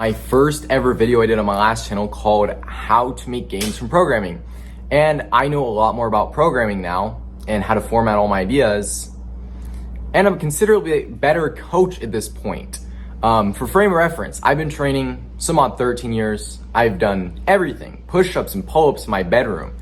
My first ever video I did on my last channel called How to Make Gains from Programming. And I know a lot more about programming now and how to format all my ideas. And I'm considerably better coach at this point. For frame of reference, I've been training some odd 13 years. I've done everything, push-ups and pull-ups in my bedroom,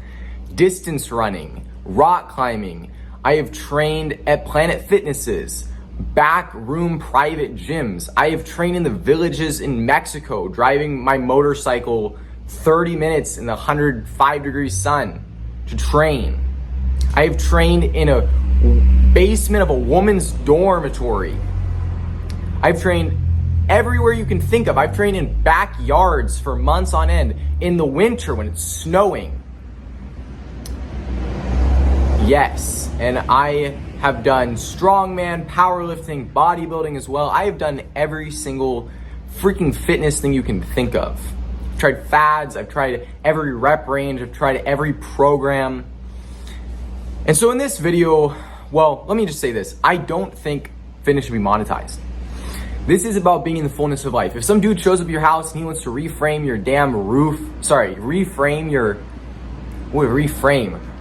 distance running, rock climbing. I have trained at Planet Fitnesses, back room private gyms. I have trained in the villages in Mexico, driving my motorcycle 30 minutes in the 105 degree sun to train. I have trained in a basement of a woman's dormitory. I've trained everywhere you can think of. I've trained in backyards for months on end, in the winter when it's snowing. Yes, and I have done strongman, powerlifting, bodybuilding as well. I have done every single freaking fitness thing you can think of. I've tried fads, I've tried every rep range, I've tried every program. And so in this video, well, let me just say this. I don't think fitness should be monetized. This is about being in the fullness of life. If some dude shows up at your house and he wants to reframe your damn roof,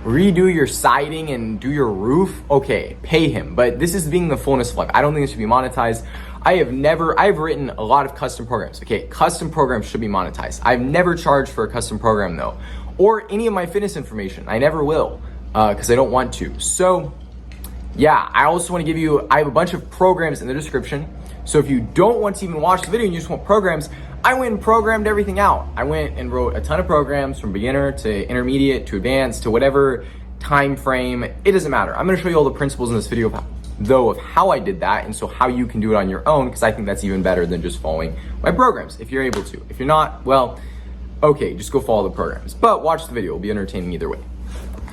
redo your siding and do your roof, okay, pay him. But this is being in the fullness of life. I don't think it should be monetized. I've written a lot of custom programs. Okay, custom programs should be monetized. I've never charged for a custom program though, or any of my fitness information. I never will, because I don't want to. So yeah, I also want to give you, I have a bunch of programs in the description. So if you don't want to even watch the video and you just want programs, I went and programmed everything out. I went and wrote a ton of programs from beginner to intermediate to advanced to whatever time frame. It doesn't matter. I'm going to show you all the principles in this video though of how I did that, and so how you can do it on your own, because I think that's even better than just following my programs if you're able to. If you're not, well, okay, just go follow the programs. But watch the video. It'll be entertaining either way.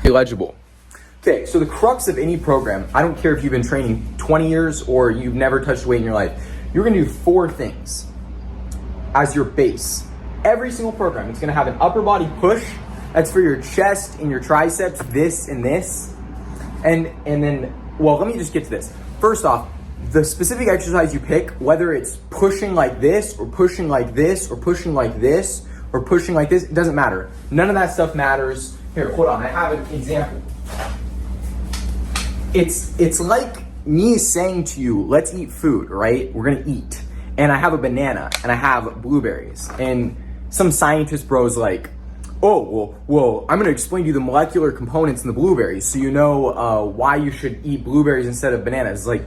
Illegible. Okay, so the crux of any program, I don't care if you've been training 20 years or you've never touched weight in your life, you're gonna do 4 things as your base. Every single program, it's gonna have an upper body push, that's for your chest and your triceps, this and this. And then, well, let me just get to this. First off, the specific exercise you pick, whether it's pushing like this or pushing like this or pushing like this or pushing like this, it doesn't matter. None of that stuff matters. Here, hold on, I have an example. It's like me saying to you, let's eat food, right? We're gonna eat. And I have a banana and I have blueberries. And some scientist bro's like, oh, well, I'm gonna explain to you the molecular components in the blueberries so you know why you should eat blueberries instead of bananas. It's like,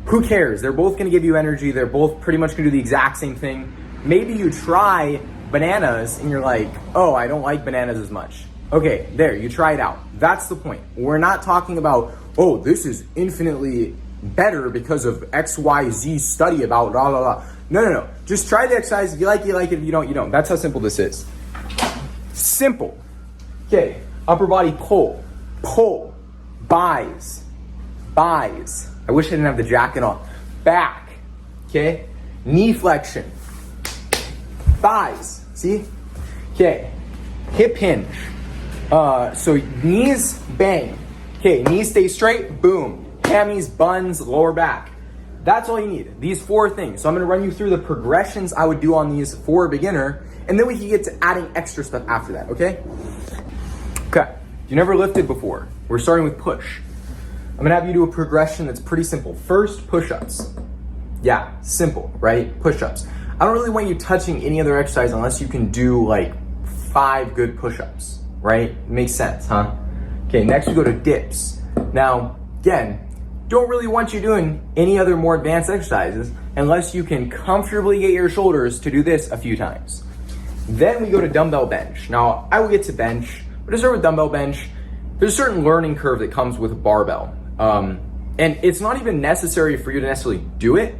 who cares? They're both gonna give you energy. They're both pretty much gonna do the exact same thing. Maybe you try bananas and you're like, oh, I don't like bananas as much. Okay, there, you try it out. That's the point. We're not talking about, oh, this is infinitely better because of XYZ study about blah, blah, blah. No. Just try the exercise. If you like it, you like it. If you don't, you don't. That's how simple this is. Simple. Okay, upper body pull, buys. I wish I didn't have the jacket on. Back, okay? Knee flexion, thighs, see? Okay, hip hinge. So knees, bang. Okay, knees stay straight, boom. Hammies, buns, lower back. That's all you need, these 4 things. So I'm gonna run you through the progressions I would do on these for a beginner, and then we can get to adding extra stuff after that, okay? Okay, you never lifted before. We're starting with push. I'm gonna have you do a progression that's pretty simple. First, push-ups. Yeah, simple, right? Push-ups. I don't really want you touching any other exercise unless you can do like 5 good push-ups, right? Makes sense, huh? Okay, next we go to dips. Now, again, don't really want you doing any other more advanced exercises unless you can comfortably get your shoulders to do this a few times. Then we go to dumbbell bench. Now, I will get to bench, but to start with dumbbell bench, there's a certain learning curve that comes with a barbell. And it's not even necessary for you to necessarily do it,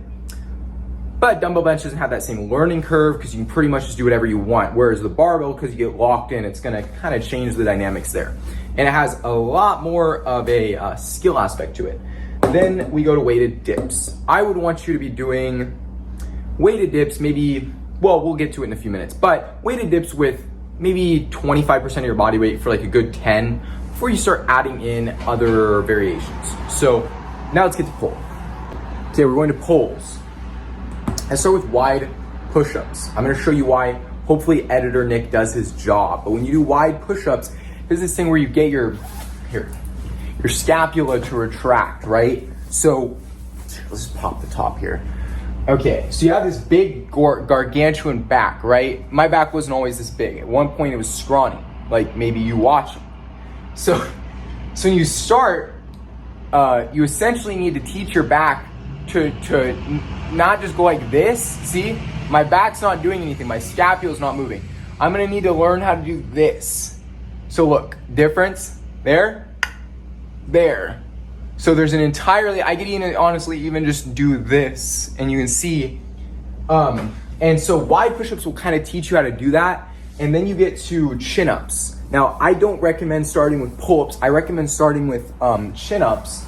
but dumbbell bench doesn't have that same learning curve because you can pretty much just do whatever you want. Whereas the barbell, because you get locked in, it's gonna kind of change the dynamics there. And it has a lot more of a skill aspect to it. Then we go to weighted dips. I would want you to be doing weighted dips, maybe, well, we'll get to it in a few minutes, but weighted dips with maybe 25% of your body weight for like a good 10 before you start adding in other variations. So now let's get to pull. Okay, we're going to pulls. I start with wide push-ups. I'm gonna show you why. Hopefully editor Nick does his job. But when you do wide push-ups, there's this thing where you get your scapula to retract, right? So let's just pop the top here. Okay, so you have this big gargantuan back, right? My back wasn't always this big. At one point it was scrawny, like maybe you watch it. So when you start, you essentially need to teach your back to not just go like this. See, my back's not doing anything. My scapula's not moving. I'm gonna need to learn how to do this. So look, difference there. So there's an entirely, I could even honestly even just do this and you can see, and so wide push-ups will kind of teach you how to do that. And then you get to chin-ups. Now, I don't recommend starting with pull-ups. I recommend starting with chin-ups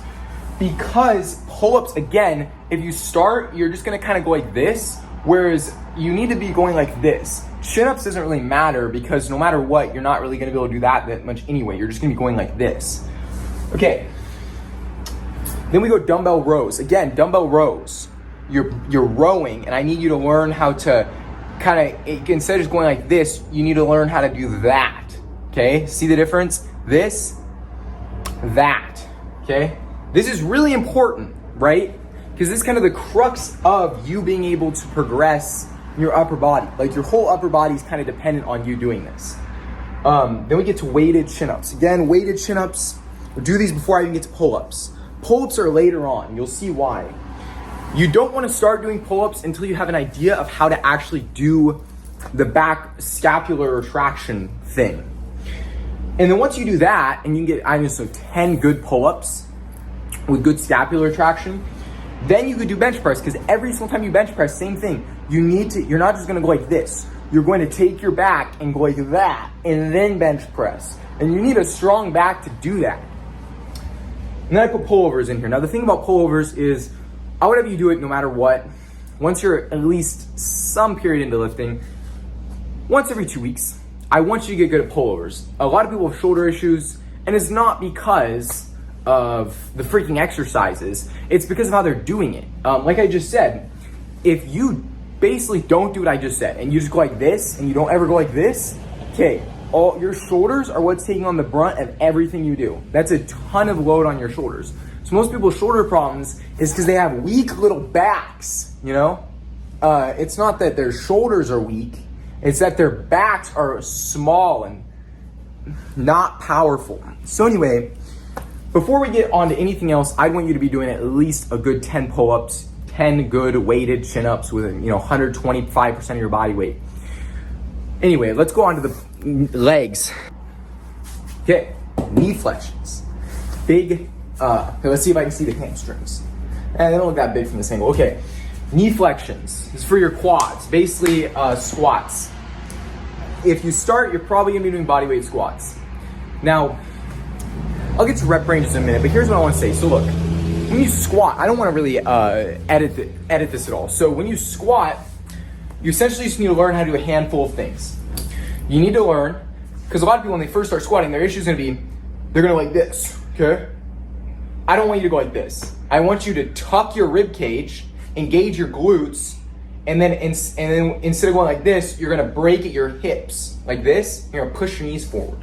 because pull-ups, again, if you start, you're just gonna kind of go like this, whereas you need to be going like this. Chin-ups doesn't really matter because no matter what, you're not really gonna be able to do that much anyway. You're just gonna be going like this. Okay. Then we go dumbbell rows. Again, dumbbell rows. You're rowing, and I need you to learn how to kind of, instead of just going like this, you need to learn how to do that. Okay, see the difference? This, that. Okay, this is really important, right? Because this is kind of the crux of you being able to progress your upper body. Like your whole upper body is kind of dependent on you doing this. Then we get to weighted chin-ups. Again, weighted chin-ups. We'll do these before I even get to pull-ups. Pull-ups are later on. You'll see why. You don't want to start doing pull-ups until you have an idea of how to actually do the back scapular retraction thing. And then once you do that, and you can get, I don't know, so 10 good pull-ups with good scapular retraction, then you could do bench press, because every single time you bench press, same thing. You're not just going to go like this. You're going to take your back and go like that, and then bench press. And you need a strong back to do that. And then I put pullovers in here. Now the thing about pullovers is, I would have you do it no matter what. Once you're at least some period into lifting, once every 2 weeks, I want you to get good at pullovers. A lot of people have shoulder issues, and it's not because of the freaking exercises. It's because of how they're doing it. Like I just said, if you basically don't do what I just said, and you just go like this, and you don't ever go like this, okay, all your shoulders are what's taking on the brunt of everything you do. That's a ton of load on your shoulders. So most people's shoulder problems is because they have weak little backs, you know? It's not that their shoulders are weak, it's that their backs are small and not powerful. So anyway, before we get on to anything else, I want you to be doing at least a good 10 pull-ups, 10 good weighted chin-ups with 125% of your body weight. Anyway, let's go on to the legs. Okay, knee flexions. Big, let's see if I can see the hamstrings. They don't look that big from this angle. Okay, knee flexions. This is for your quads, basically squats. If you start, you're probably gonna be doing bodyweight squats. Now, I'll get to rep ranges in a minute, but here's what I wanna say. So look, when you squat, I don't wanna really edit this at all. So when you squat, you essentially just need to learn how to do a handful of things. You need to learn, because a lot of people when they first start squatting, their issue is gonna be, they're gonna like this, okay? I don't want you to go like this. I want you to tuck your rib cage, engage your glutes, and then instead of going like this, you're gonna break at your hips like this. You're gonna push your knees forward.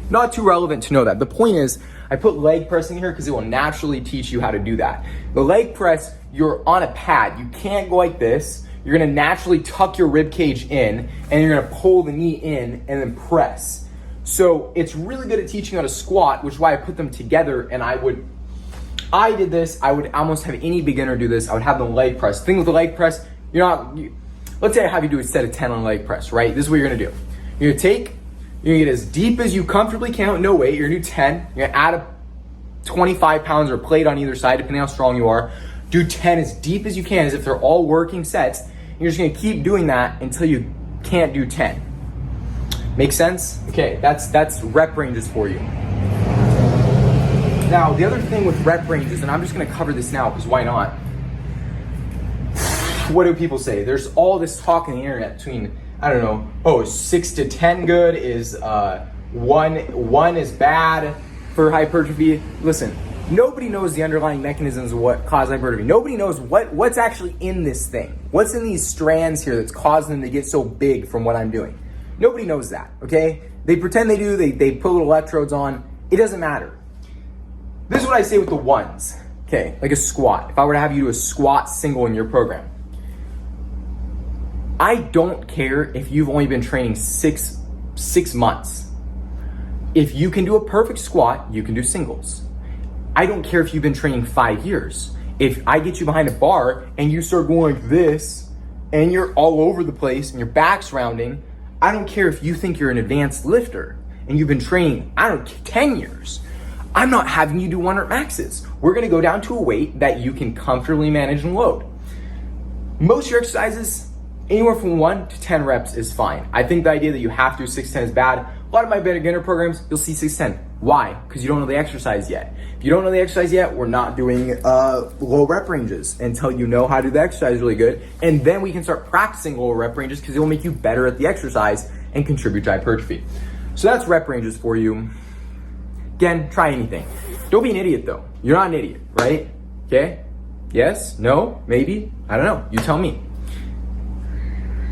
Not too relevant to know that. The point is, I put leg pressing here because it will naturally teach you how to do that. The leg press, you're on a pad. You can't go like this. You're gonna naturally tuck your rib cage in, and you're gonna pull the knee in and then press. So it's really good at teaching how to squat, which is why I put them together. And I did this. I would almost have any beginner do this. I would have them leg press. The thing with the leg press, let's say I have you do a set of 10 on leg press, right? This is what you're gonna do. You're gonna get as deep as you comfortably can with no weight. You're gonna do 10. You're gonna add a 25 pounds or plate on either side, depending how strong you are. Do 10 as deep as you can, as if they're all working sets. You're just gonna keep doing that until you can't do 10. Make sense? Okay, that's rep ranges for you. Now, the other thing with rep ranges, and I'm just gonna cover this now, because why not? What do people say? There's all this talk on the internet between, I don't know, is 6 to 10 good? Is one is bad for hypertrophy? Listen, Nobody knows the underlying mechanisms of what cause hypertrophy. Nobody knows what's actually in this thing. What's in these strands here that's causing them to get so big from what I'm doing. Nobody knows that, okay? They pretend they do, they put little electrodes on. It doesn't matter. This is what I say with the ones, okay? Like a squat. If I were to have you do a squat single in your program, I don't care if you've only been training six months. If you can do a perfect squat, you can do singles. I don't care if you've been training 5 years. If I get you behind a bar and you start going like this and you're all over the place and your back's rounding, I don't care if you think you're an advanced lifter and you've been training, 10 years. I'm not having you do 1 rep maxes. We're gonna go down to a weight that you can comfortably manage and load. Most of your exercises, anywhere from 1 to 10 reps is fine. I think the idea that you have to do 6-10 is bad. A lot of my beginner programs, you'll see 6-10. Why? Because you don't know the exercise yet. If you don't know the exercise yet, we're not doing low rep ranges until you know how to do the exercise really good. And then we can start practicing low rep ranges because it will make you better at the exercise and contribute to hypertrophy. So that's rep ranges for you. Again, try anything. Don't be an idiot though. You're not an idiot, right? Okay? Yes? No? Maybe? I don't know. You tell me.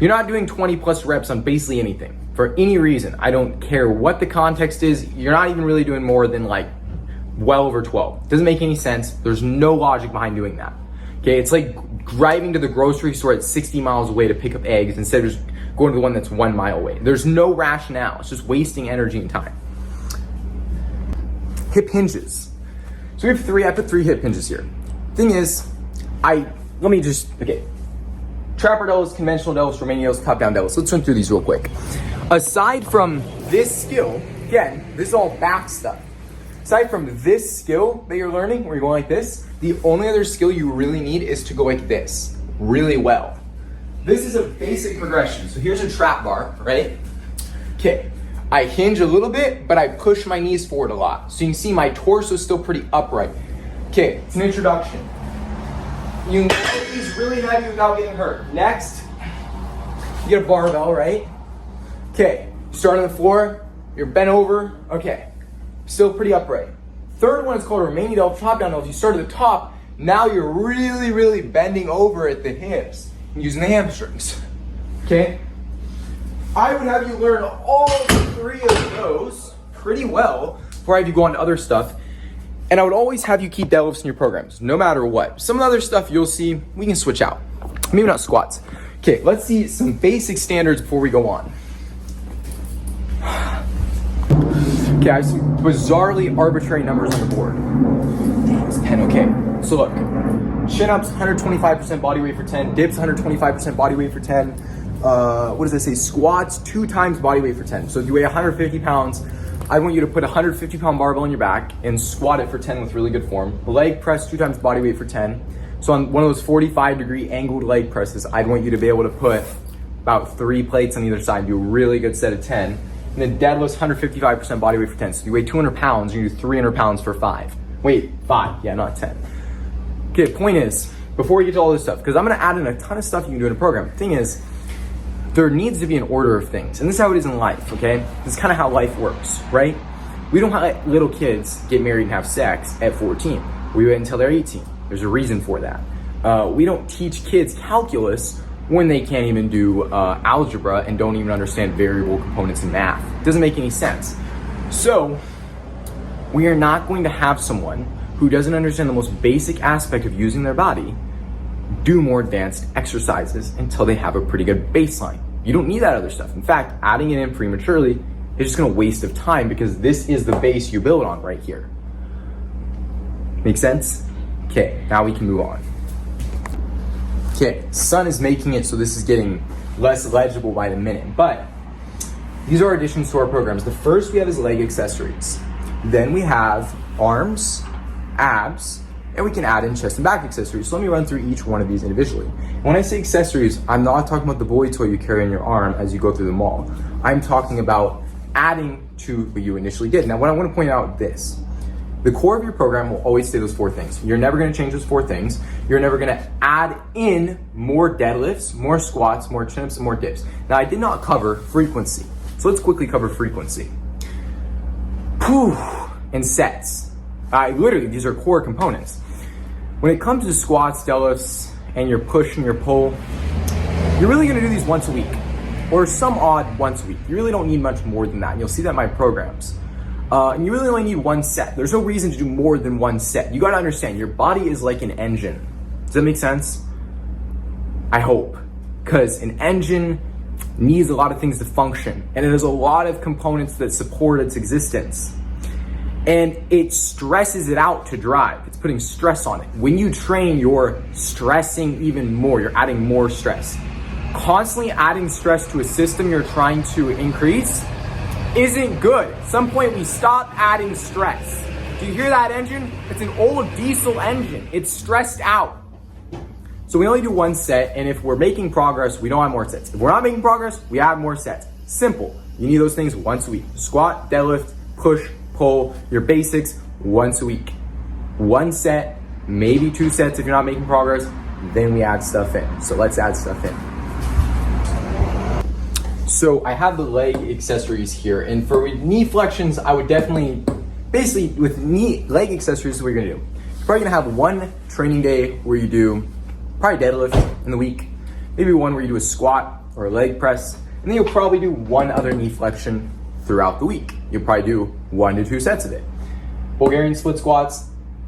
You're not doing 20 plus reps on basically anything for any reason. I don't care what the context is. You're not even really doing more than like well over 12. Doesn't make any sense. There's no logic behind doing that. Okay, it's like driving to the grocery store at 60 miles away to pick up eggs instead of just going to the one that's 1 mile away. There's no rationale. It's just wasting energy and time. Hip hinges. So we have I put 3 hip hinges here. Thing is, trapper deadlifts, conventional deadlifts, Romanian deadlifts, top down deadlifts. Let's run through these real quick. Aside from this skill, again, this is all back stuff. Aside from this skill that you're learning, where you're going like this, the only other skill you really need is to go like this, really well. This is a basic progression. So here's a trap bar, right? Okay, I hinge a little bit, but I push my knees forward a lot. So you can see my torso is still pretty upright. Okay, it's an introduction. You can get these really heavy without getting hurt. Next, you get a barbell, right? Okay, start on the floor, you're bent over, okay. Still pretty upright. Third one is called a Romanian deadlift, top down deadlift. You start at the top, now you're really, really bending over at the hips, using the hamstrings, okay? I would have you learn all 3 of those pretty well before I have you go on to other stuff. And I would always have you keep deadlifts in your programs, no matter what. Some of the other stuff you'll see, we can switch out. Maybe not squats. Okay, let's see some basic standards before we go on. Okay, I have some bizarrely arbitrary numbers on the board. Damn, it's 10, okay. So look, chin-ups, 125% body weight for 10. Dips, 125% body weight for 10. What does it say? Squats, 2 times body weight for 10. So if you weigh 150 pounds, I want you to put a 150-pound barbell on your back and squat it for 10 with really good form. Leg press, 2 times body weight for 10. So on one of those 45-degree angled leg presses, I'd want you to be able to put about 3 plates on either side, do a really good set of 10. And then deadlifts, 155% body weight for 10. So if you weigh 200 pounds, you do 300 pounds for 5. Wait, 5, yeah, not 10. Okay, point is, before we get to all this stuff, because I'm gonna add in a ton of stuff you can do in a program. Thing is, there needs to be an order of things. And this is how it is in life, okay? This is kind of how life works, right? We don't let little kids get married and have sex at 14. We wait until they're 18. There's a reason for that. We don't teach kids calculus when they can't even do algebra and don't even understand variable components in math. It doesn't make any sense. So we are not going to have someone who doesn't understand the most basic aspect of using their body do more advanced exercises until they have a pretty good baseline. You don't need that other stuff. In fact, adding it in prematurely is just gonna waste of time because this is the base you build on right here. Make sense? Okay, now we can move on. Okay, sun is making it so this is getting less legible by the minute, but these are additions to our programs. The first we have is leg accessories. Then we have arms, abs, and we can add in chest and back accessories. So let me run through each one of these individually. When I say accessories, I'm not talking about the boy toy you carry on your arm as you go through the mall. I'm talking about adding to what you initially did. Now, what I want to point out this. The core of your program will always stay those 4 things. You're never going to change those 4 things. You're never going to add in more deadlifts, more squats, more chin-ups, and more dips. Now, I did not cover frequency. So let's quickly cover frequency. And sets. Literally, these are core components. When it comes to squats, deadlifts, and your push and your pull, you're really gonna do these once a week, or some odd once a week. You really don't need much more than that. And you'll see that in my programs. And you really only need one set. There's no reason to do more than one set. You gotta understand, your body is like an engine. Does that make sense? I hope. Because an engine needs a lot of things to function, and it has a lot of components that support its existence. And it stresses it out to drive. It's putting stress on it. When you train, you're stressing even more. You're adding more stress. Constantly adding stress to a system you're trying to increase isn't good. At some point, we stop adding stress. Do you hear that engine? It's an old diesel engine. It's stressed out. So we only do one set, and if we're making progress, we don't have more sets. If we're not making progress, we add more sets. Simple. You need those things once a week. Squat, deadlift, push, pull, your basics once a week. One set, maybe two sets if you're not making progress, then we add stuff in. So let's add stuff in. So I have the leg accessories here, and for knee flexions, I would definitely, basically with leg accessories, this is what you're gonna do. You're probably gonna have one training day where you do probably deadlift in the week, maybe one where you do a squat or a leg press, and then you'll probably do one other knee flexion throughout the week. You'll probably do 1 to 2 sets of it. Bulgarian split squats,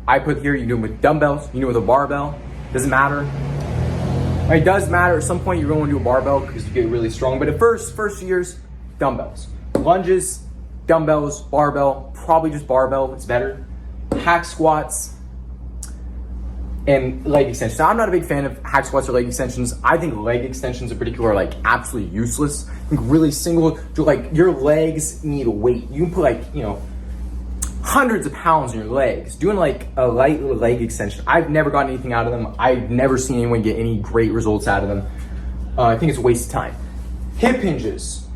I put here, you do them with dumbbells, you do it with a barbell, doesn't matter. It does matter, at some point you're going to do a barbell because you get really strong, but at first years, dumbbells. Lunges, dumbbells, barbell, probably just barbell, it's better. Hack squats, and leg extensions. Now, I'm not a big fan of hack squats or leg extensions. I think leg extensions in particular are like absolutely useless. I think really do like your legs need weight. You can put like, hundreds of pounds in your legs. Doing like a light little leg extension, I've never gotten anything out of them. I've never seen anyone get any great results out of them. I think it's a waste of time. Hip hinges.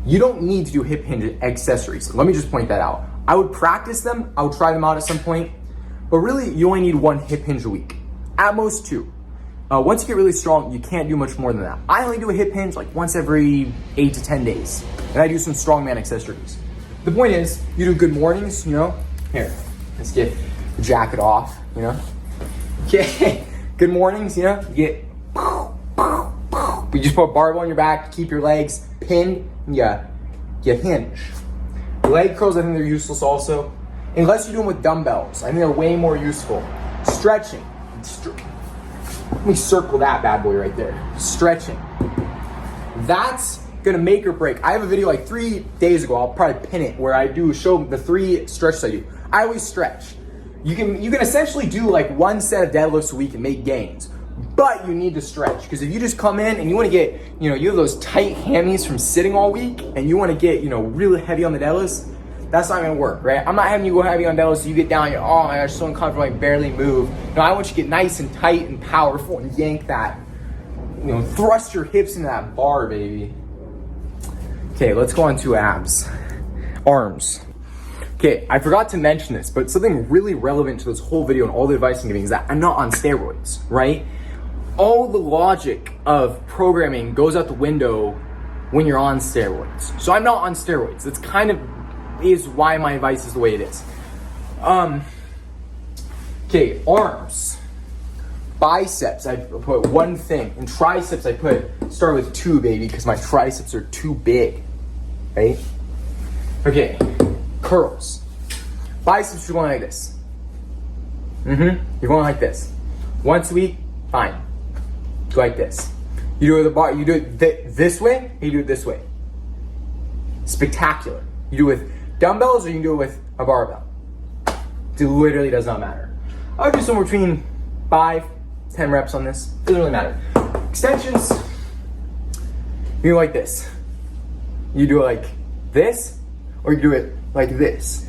You don't need to do hip hinge accessories. Let me just point that out. I would practice them. I would try them out at some point. But really, you only need one hip hinge a week. At most 2. Once you get really strong, you can't do much more than that. I only do a hip hinge like once every 8 to 10 days. And I do some strongman accessories. The point is, you do good mornings, Here, let's get the jacket off, Okay, good mornings, you get, you just put a barbell on your back, keep your legs pinned, and you hinge. Leg curls, I think they're useless also. Unless you do them with dumbbells, I think they're way more useful. Stretching. Let me circle that bad boy right there. Stretching. That's gonna make or break. I have a video like 3 days ago, I'll probably pin it, where I show the 3 stretches I do. I always stretch. You can essentially do like 1 set of deadlifts a week and make gains, but you need to stretch. Because if you just come in and you wanna get, you have those tight hammies from sitting all week, and you wanna get, really heavy on the deadlifts, that's not gonna work, right? I'm not having you go heavy on deadlifts so you get down, you're, oh my gosh, so uncomfortable, I can barely move. No, I want you to get nice and tight and powerful and yank that, thrust your hips into that bar, baby. Okay, let's go on to abs. Arms. Okay, I forgot to mention this, but something really relevant to this whole video and all the advice I'm giving is that I'm not on steroids, right? All the logic of programming goes out the window when you're on steroids. So I'm not on steroids. That's kind of is why my advice is the way it is. Okay, arms. Biceps, I put 1 thing. And triceps, I start with 2, baby, because my triceps are too big, right? Okay, curls. Biceps, you're going like this. You're going like this. Once a week, fine. Go like this. You do it with a bar, you do it this way, you do it this way. Spectacular. You do it with dumbbells or you can do it with a barbell. It literally does not matter. I would do somewhere between 5, 10 reps on this. Doesn't really matter. Extensions, you do like this. You do it like this, or you do it like this.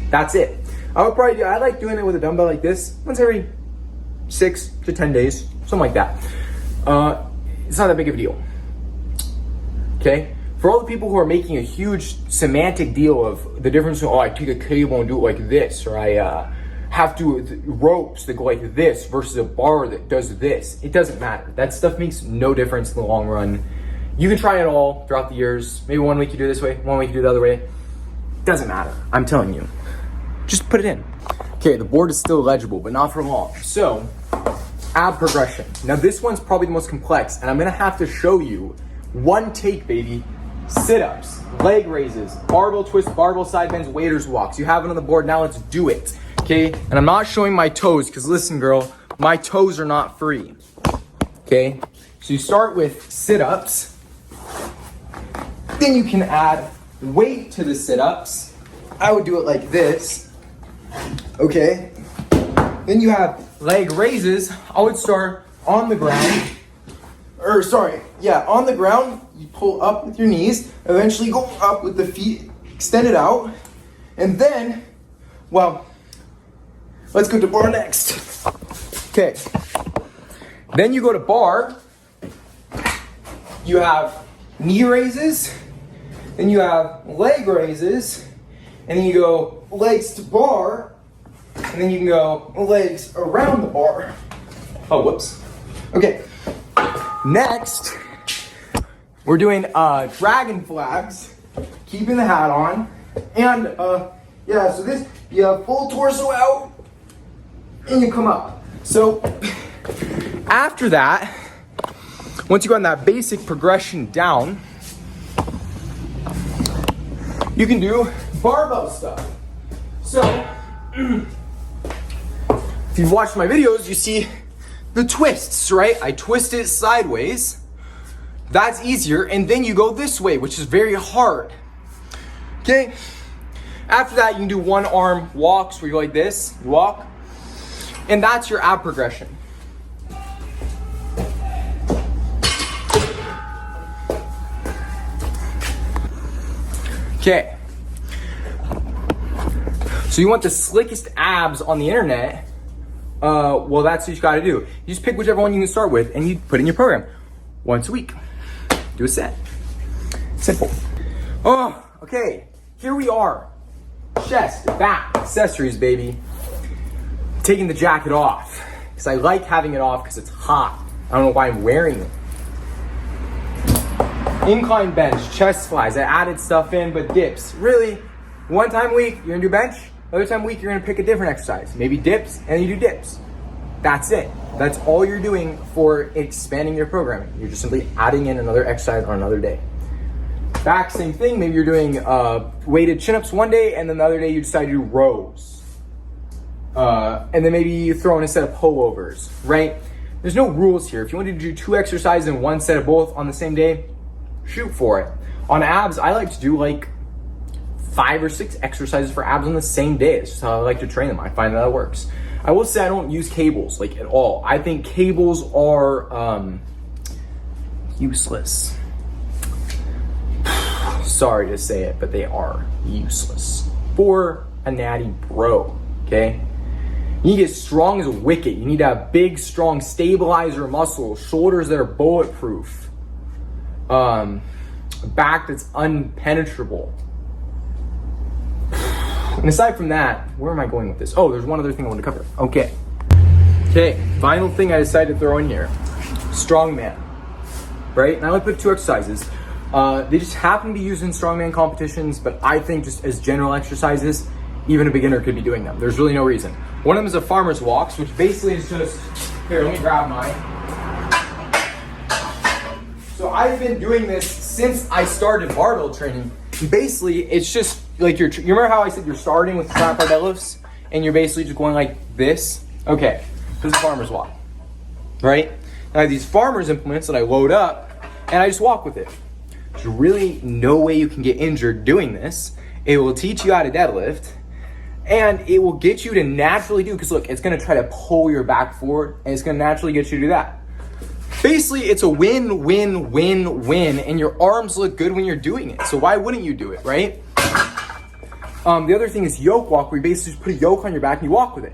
That's it. I like doing it with a dumbbell like this once every 6 to 10 days, something like that. It's not that big of a deal. Okay? For all the people who are making a huge semantic deal of the difference, I take a cable and do it like this, or I have to ropes that go like this versus a bar that does this. It doesn't matter. That stuff makes no difference in the long run. You can try it all throughout the years. Maybe 1 week you do it this way, 1 week you do it the other way. Doesn't matter. I'm telling you. just put it in. Okay, the board is still legible, but not for long. So, ab progression. Now this one's probably the most complex, and I'm gonna have to show you one take, baby. Sit-ups, leg raises, barbell twists, barbell side bends, waiter's walks. You have it on the board, now let's do it, okay? And I'm not showing my toes, because listen, girl, my toes are not free, okay? So you start with sit-ups, then you can add weight to the sit-ups. I would do it like this, okay? Then you have leg raises. I would start on the ground, on the ground. You pull up with your knees, eventually go up with the feet extended out, and then, well, let's go to bar next. Okay, then you go to bar, you have knee raises, then you have leg raises, and then you go legs to bar, and then you can go legs around the bar. Oh, whoops. Okay, next, we're doing dragon flags, keeping the hat on, and so this, you have full torso out, and you come up. So, after that, once you go on that basic progression down, you can do barbell stuff. So, if you've watched my videos, you see the twists, right? I twist it sideways. That's easier, and then you go this way, which is very hard. Okay? After that, you can do one arm walks where you go like this, you walk, and that's your ab progression. Okay. So you want the slickest abs on the internet? Well, that's what you gotta do. You just pick whichever one you can start with, and you put in your program once a week. Do a set. Simple. Oh, okay. Here we are. Chest, back, accessories, baby. Taking the jacket off. Because I like having it off because it's hot. I don't know why I'm wearing it. Incline bench, chest flies. I added stuff in, but dips. Really, one time a week, you're gonna do bench. Other time a week, you're gonna pick a different exercise. Maybe dips, and you do dips. That's it. That's all you're doing for expanding your programming. You're just simply adding in another exercise on another day. Back, same thing. Maybe you're doing weighted chin-ups one day, and then the other day you decide to do rows. And then maybe you throw in a set of pullovers, right? There's no rules here. If you want to do 2 exercises and 1 set of both on the same day, shoot for it. On abs, I like to do like 5 or 6 exercises for abs on the same day. It's just how I like to train them. I find that it works. I will say I don't use cables like at all. I think cables are useless. Sorry to say it, but they are useless for a natty bro, okay? You need to get strong as a wicket. You need to have big, strong stabilizer muscles, shoulders that are bulletproof, back that's unpenetrable. And aside from that, where am I going with this? Oh, there's one other thing I want to cover. Okay, final thing I decided to throw in here. Strongman, right? And I only put 2 exercises. They just happen to be used in strongman competitions, but I think just as general exercises, even a beginner could be doing them. There's really no reason. One of them is a farmer's walks, which basically is just, here, let me grab mine. So I've been doing this since I started barbell training. Basically, it's just like you remember how I said you're starting with flat bar deadlifts and you're basically just going like this? Okay, this is a farmer's walk, right? Now I have these farmer's implements that I load up and I just walk with it. There's really no way you can get injured doing this. It will teach you how to deadlift and it will get you to naturally do, because look, it's gonna try to pull your back forward and it's gonna naturally get you to do that. Basically, it's a win, win, win, win, and your arms look good when you're doing it. So why wouldn't you do it, right? The other thing is yoke walk, where you basically just put a yoke on your back and you walk with it.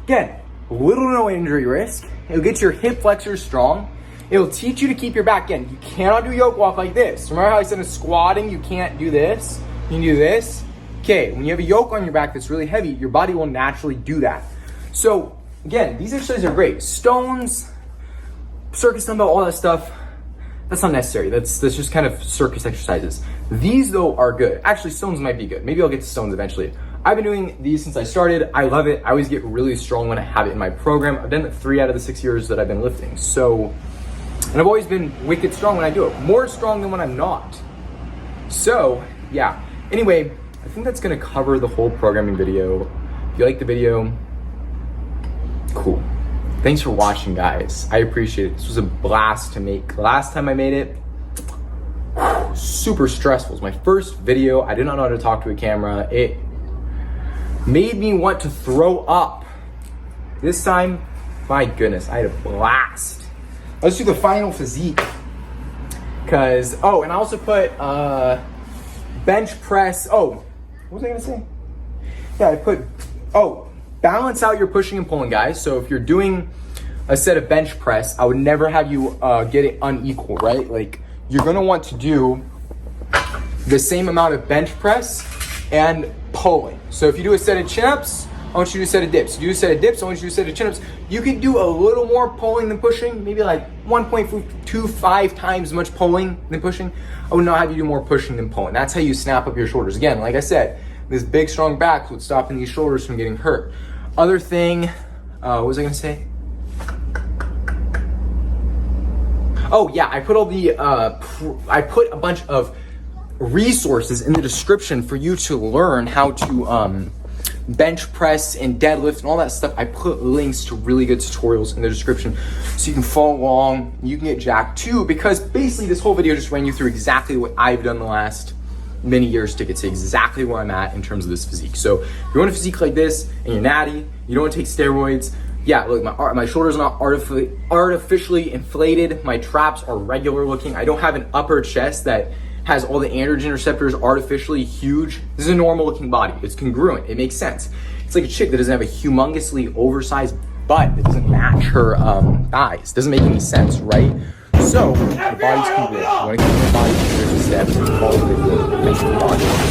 Again, little to no injury risk. It'll get your hip flexors strong. It'll teach you to keep your back in. You cannot do yoke walk like this. Remember how I said in squatting, you can't do this? You can do this. Okay, when you have a yoke on your back that's really heavy, your body will naturally do that. So again, these exercises are great. Stones, circus dumbbell, all that stuff, that's not necessary. That's just kind of circus exercises. These though are good. Actually, stones might be good. Maybe I'll get to stones eventually. I've been doing these since I started. I love it. I always get really strong when I have it in my program. I've done it 3 out of the 6 years that I've been lifting. So, and I've always been wicked strong when I do it. More strong than when I'm not. So, yeah. Anyway, I think that's gonna cover the whole programming video. If you like the video, cool. Thanks for watching, guys. I appreciate it. This was a blast to make. Last time I made it, super stressful. It was my first video. I did not know how to talk to a camera. It made me want to throw up. This time, my goodness, I had a blast. Let's do the final physique. Cause, oh, and I also put bench press. Oh, what was I gonna say? Yeah, I put, balance out your pushing and pulling, guys. So if you're doing a set of bench press, I would never have you get it unequal, right? Like, you're gonna want to do the same amount of bench press and pulling. So if you do a set of chin-ups, I want you to do a set of dips. You do a set of dips, I want you to do a set of chin-ups. You can do a little more pulling than pushing, maybe like 1.25 times as much pulling than pushing. I would not have you do more pushing than pulling. That's how you snap up your shoulders. Again, like I said, this big, strong back would stop these shoulders from getting hurt. Other thing, what was I gonna say? Oh yeah, I put all the, I put a bunch of resources in the description for you to learn how to bench press and deadlift and all that stuff. I put links to really good tutorials in the description so you can follow along, you can get jacked too, because basically this whole video just ran you through exactly what I've done the last many years to get to exactly where I'm at in terms of this physique. So if you want a physique like this and you're natty, you don't want to take steroids, yeah, look, my shoulders are not artificially inflated. My traps are regular looking. I don't have an upper chest that has all the androgen receptors artificially huge. This is a normal looking body. It's congruent. It makes sense. It's like a chick that doesn't have a humongously oversized butt that doesn't match her thighs. Doesn't make any sense, right? So the body's congruent. You want to keep your body congruent steps and follow the body.